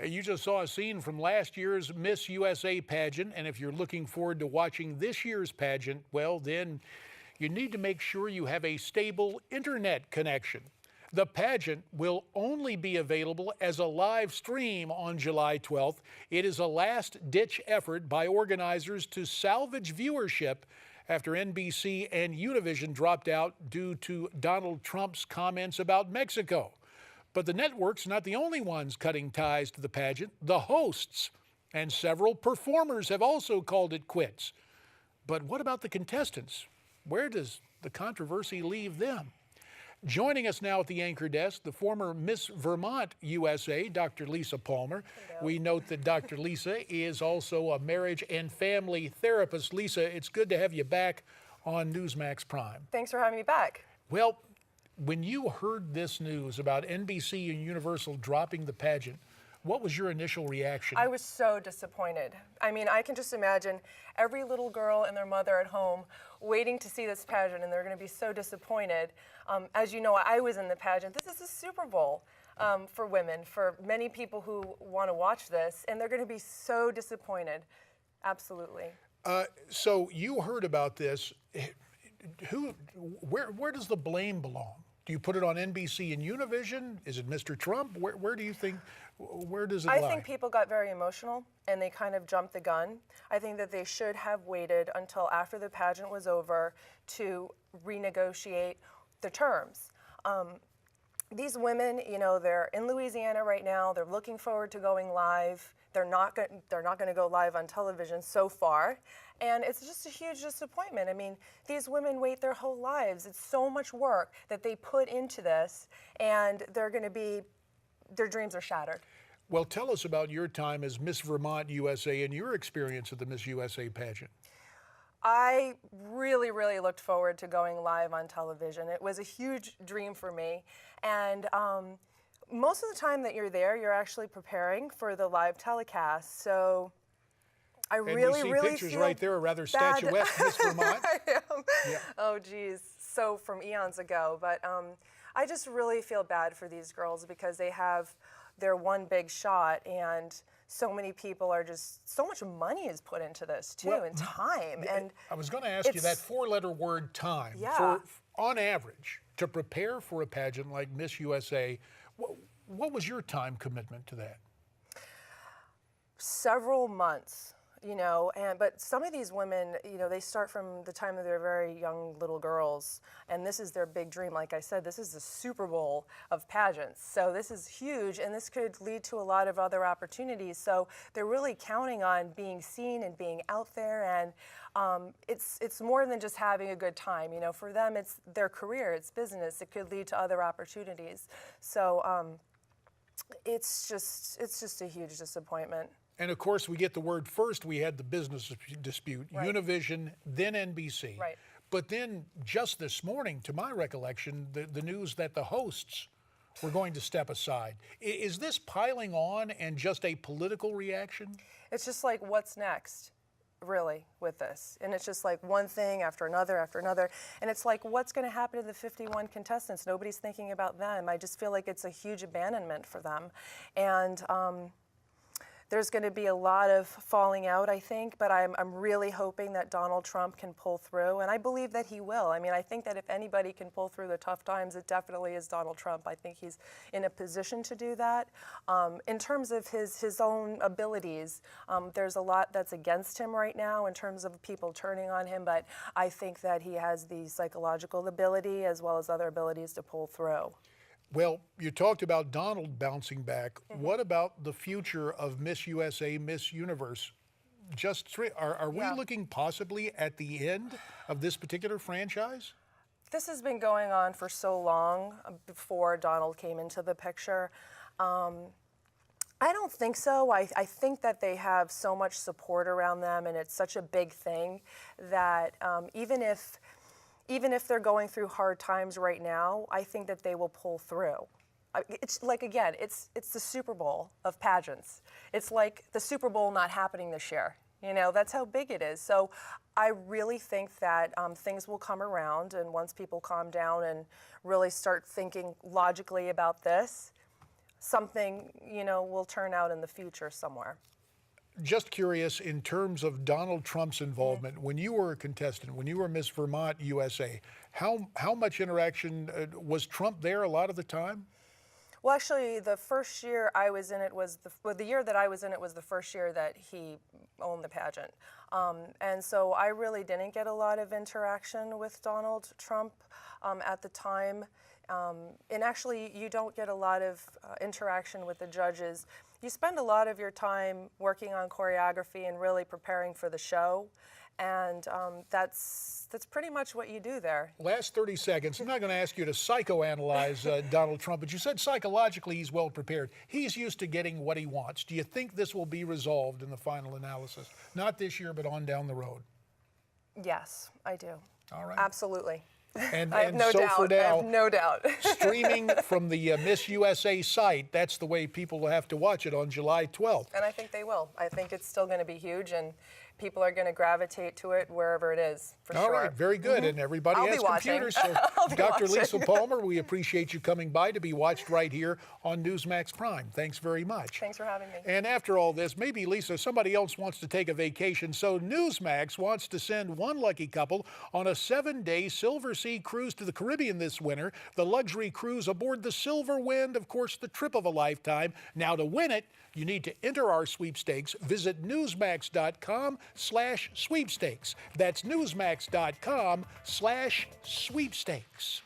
You just saw a scene from last year's Miss USA pageant, and if you're looking forward to watching this year's pageant, well, then you need to make sure you have a stable internet connection. The pageant will only be available as a live stream on July 12th. It is a last-ditch effort by organizers to salvage viewership after NBC and Univision dropped out due to Donald Trump's comments about Mexico. But the network's not the only ones cutting ties to the pageant. The hosts and several performers have also called it quits. But what about the contestants? Where does the controversy leave them? Joining us now at the anchor desk, the former Miss Vermont USA, Dr. Lisa Palmer. Hello. We note that Dr. Lisa is also a marriage and family therapist. Lisa, it's good to have you back on Newsmax Prime. Thanks for having me back. Well, when you heard this news about NBC and Universal dropping the pageant, what was your initial reaction? I was so disappointed. I mean, I can just imagine every little girl and their mother at home waiting to see this pageant, and they're going to be so disappointed. As you know, I was in the pageant. This is a Super Bowl for women, for many people who want to watch this, and they're going to be so disappointed. Absolutely. So you heard about this. Where does the blame belong? Do you put it on NBC and Univision? Is it Mr. Trump? Where do you think, where does it lie? I think people got very emotional and they kind of jumped the gun. I think that they should have waited until after the pageant was over to renegotiate the terms. These women, you know, they're in Louisiana right now. They're looking forward to going live. They're not going to go live on television so far. And it's just a huge disappointment. I mean, these women wait their whole lives. It's so much work that they put into this, and they're going to be, their dreams are shattered. Well, tell us about your time as Miss Vermont USA and your experience at the Miss USA pageant. I really, really looked forward to going live on television. It was a huge dream for me. And most of the time that you're there, you're actually preparing for the live telecast. So I really feel pictures right there, a rather statuesque Miss Vermont. I am. Yeah. Oh, geez, so from eons ago. But I just really feel bad for these girls because they have their one big shot, and so many people are just, so much money is put into this too, and time. And I was going to ask you that four-letter word, time. Yeah. On average, to prepare for a pageant like Miss USA, what was your time commitment to that? Several months. You know, but some of these women, you know, they start from the time that they're very young little girls, and this is their big dream. Like I said, this is the Super Bowl of pageants. So this is huge, and this could lead to a lot of other opportunities. So they're really counting on being seen and being out there, and it's more than just having a good time. You know, for them, it's their career, it's business. It could lead to other opportunities. So it's just a huge disappointment. And of course, we get the word first. We had the business dispute, right. Univision, then NBC. Right. But then just this morning, to my recollection, the news that the hosts were going to step aside. Is this piling on and just a political reaction? It's just like, what's next, really, with this? And it's just like one thing after another after another. And it's like, what's going to happen to the 51 contestants? Nobody's thinking about them. I just feel like it's a huge abandonment for them. And there's going to be a lot of falling out, I think, but I'm really hoping that Donald Trump can pull through, and I believe that he will. I mean, I think that if anybody can pull through the tough times, it definitely is Donald Trump. I think he's in a position to do that. In terms of his own abilities, there's a lot that's against him right now in terms of people turning on him, but I think that he has the psychological ability as well as other abilities to pull through. Well, you talked about Donald bouncing back. Mm-hmm. What about the future of Miss USA, Miss Universe? Are we looking possibly at the end of this particular franchise? This has been going on for so long before Donald came into the picture. I don't think so. I think that they have so much support around them, and it's such a big thing that even if they're going through hard times right now, I think that they will pull through. It's like, again, it's the Super Bowl of pageants. It's like the Super Bowl not happening this year. You know, that's how big it is. So I really think that things will come around, and once people calm down and really start thinking logically about this, something, will turn out in the future somewhere. Just curious, in terms of Donald Trump's involvement, when you were a contestant, when you were Miss Vermont USA, how much interaction was Trump there a lot of the time? Well, actually, the first year I was in it was the year that I was in it was the first year that he owned the pageant, and so I really didn't get a lot of interaction with Donald Trump at the time. And actually, you don't get a lot of interaction with the judges. You spend a lot of your time working on choreography and really preparing for the show, and that's pretty much what you do there. Last 30 seconds. I'm not going to ask you to psychoanalyze Donald Trump, but you said psychologically he's well prepared. He's used to getting what he wants. Do you think this will be resolved in the final analysis? Not this year, but on down the road. Yes, I do. All right. Absolutely. And I have no so doubt. for now, I have no doubt. streaming from the Miss USA site, that's the way people will have to watch it on July 12th. And I think they will. I think it's still going to be huge, and people are going to gravitate to it wherever it is, for sure. All right, very good. And everybody I'll has be watching. computers. So, I'll be Dr. watching. Lisa Palmer, we appreciate you coming by to be watched right here on Newsmax Prime. Thanks very much. Thanks for having me. And after all this, maybe, Lisa, somebody else wants to take a vacation, so Newsmax wants to send one lucky couple on a 7-day Silver Sea cruise to the Caribbean this winter. The luxury cruise aboard the Silver Wind, of course, the trip of a lifetime. Now, to win it, you need to enter our sweepstakes. Visit newsmax.com/sweepstakes. That's newsmax.com/sweepstakes.